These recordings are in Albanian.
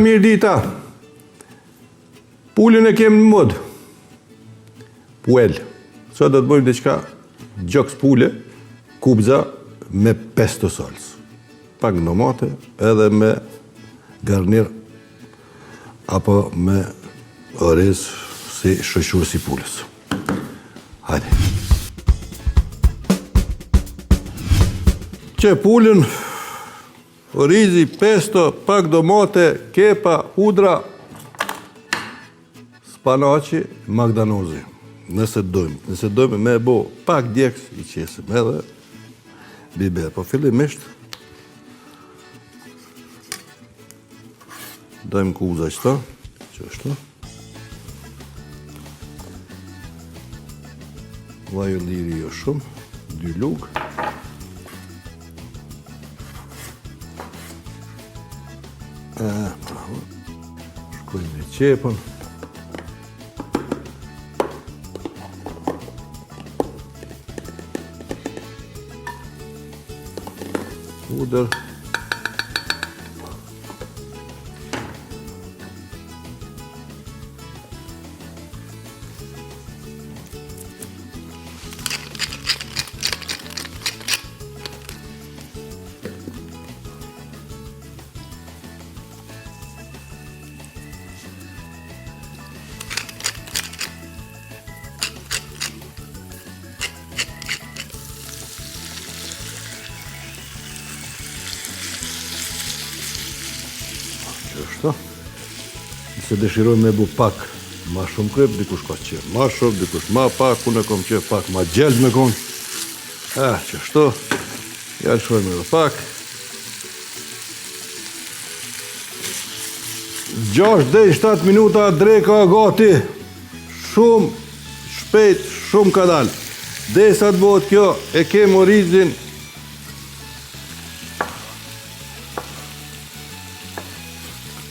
Mirë dita. Pulën e kemë në mod. Puel. Sot do të bëjmë diçka gjoks pule, kubza me pesto salsë. Pak domate edhe me garnir apo me oriz si shoqërues i pulës. Hajde. Që pulën, orizi, pesto, pak domate, kepa, hudra, spanaci, magdanozi. Nëse dojmë me bo pak djeks i qesim edhe biber. Po fillimisht dojmë kuza qëta, që është. Vaj liri jo shumë, 2 lugë. Shkojmë me qepën. Hudër. Kështu. Nëse dëshirojmë me bu pak ma shumë krep, dikush ka qenë ma shumë, dikush ma pak, unë e kom qenë pak ma gjelë me konë. Qështu, ja lëshojmë edhe pak. 6 deri 7 minuta dreka gati. Shumë shpejt, shumë ka dalë. Derisa të bëhet kjo, e kemë orizin.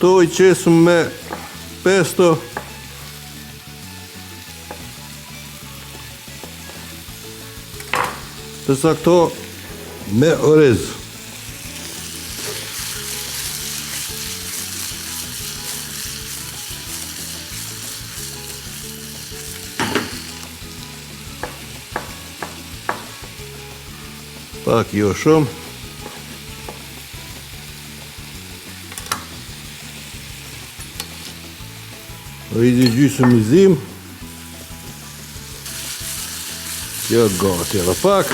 Këto i qesëm me pesto. Tërsa këto me oriz. Pak jo shumë. Orizi gjysëm i zim. Kjo gati edhe pak.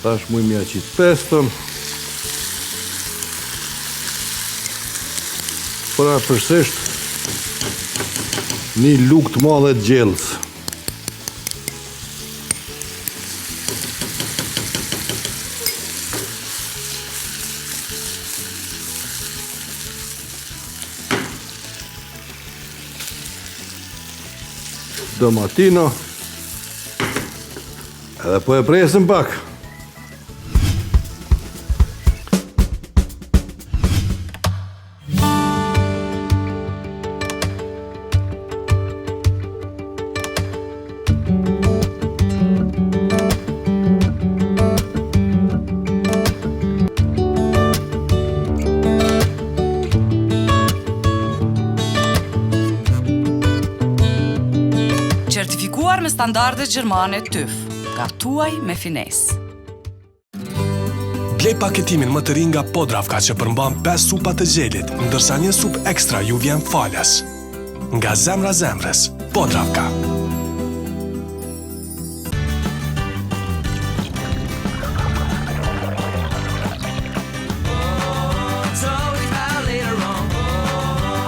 Tash mu i mja qitë peston. Pra përsesht një lugë të madhe të gjellës. Domatino. Edhe po e presim pak. Certifikuar me standarde gjermane TÜV. Gatuaj me finesë. Blej paketimin më të ri nga Podravka që përmban 5 supa të gjelit, ndërsa një sup ekstra ju vjen falas. Nga zemra zemrës, Podravka.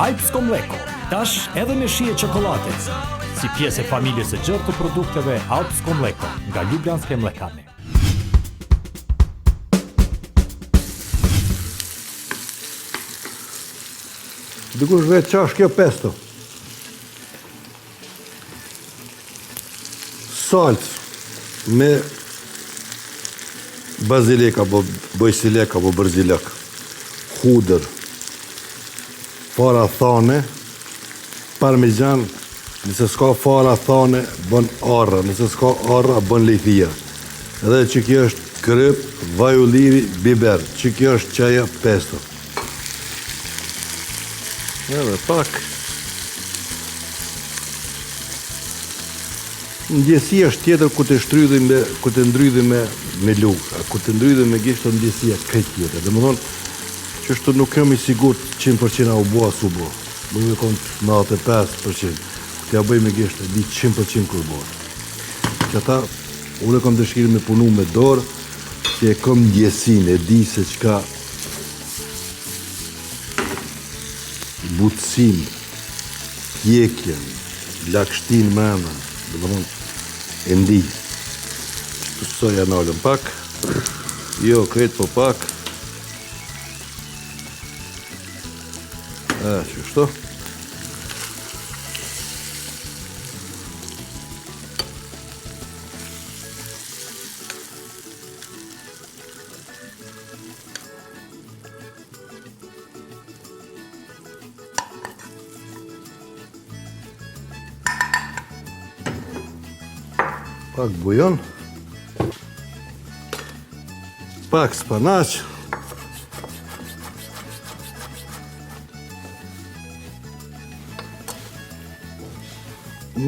Alpsko mleko, tash edhe me shije çokolade. Si pjesë e familjes së gjerë të produkteve Alpsko mleko nga Ljubljanske mlekane. Dikush vetë qash kjo pesto. salcë me bazilik apo bojsilek apo bërzilek, hudër, fara thane, parmezan, nëse s'ka fara thane, bën arra, nëse s'ka arra, bën lejthia. Edhe që kjo është kryp, vaj ulliri, biber, që kjo është qaja pesto. Edhe pak. Ndjesi është tjetër ku të ndrydhi me lukë, ku të ndrydhi me gisht të ndjesia këtë tjetër. Dhe më thonë, që është nuk jam i sigurt 100% a u bo as u bo. Bëjmë e konë 95%. Të ja bëjmë e gisht e di 100% kur bo. Që ata, unë e kom dëshirë me punu me dorë, që e kom ndjesin, e di se qka butësin, pjekjen, lakshtin mëna, dhe më thonë, e ndi. Që të soja nalën pak, jo, kretë po pak, që shto. Pak bujon, pak spanaq,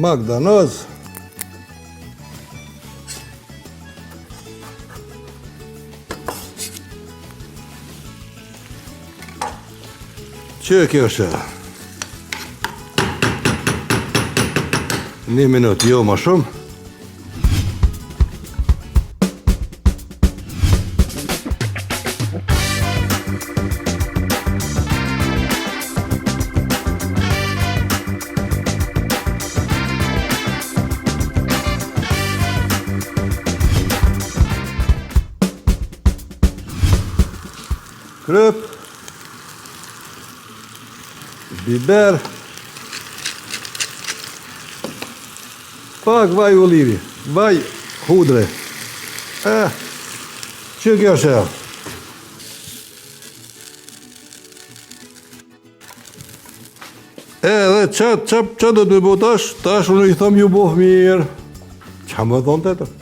mak danoz, që kjo është? 1 minutë, jo ma shumë. Kryp, biber, pak vaj ulliri, vaj hudre. Që kjo është? Edhe që do të bëjë tash unë i thëmë ju bohë mirë. Qa më thonë të të?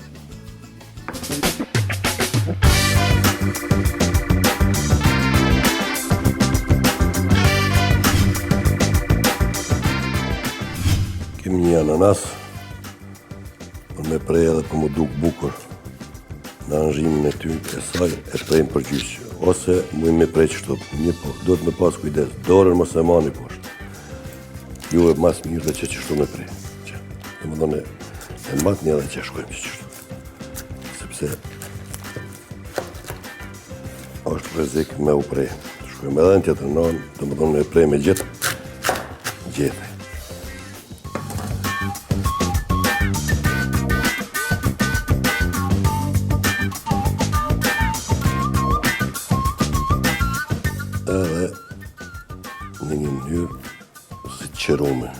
Kemi një ananas, për me prej edhe për më duk bukur në anëzhimin e ty e saj e prejmë për gjyqë. Ose mujmë me prej qështu, do të me pas kujdes, dorën mos e mani poshtë. Ju e mas mirë dhe që qështu me prej. Dhe më dhone, e matë një dhe që shkojmë që qështu. Sepse është rrezik me u prej. Shkojmë edhe në tjetër nënë, dhe më dhone me prej me gjithë. Edhe në një mënyrë si qërume.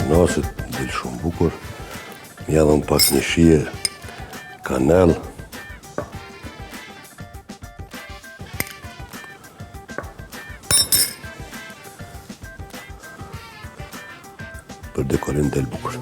Ananasit del shumë bukur, mi adhëm pak një shije, kanel, për dekorim del bukur.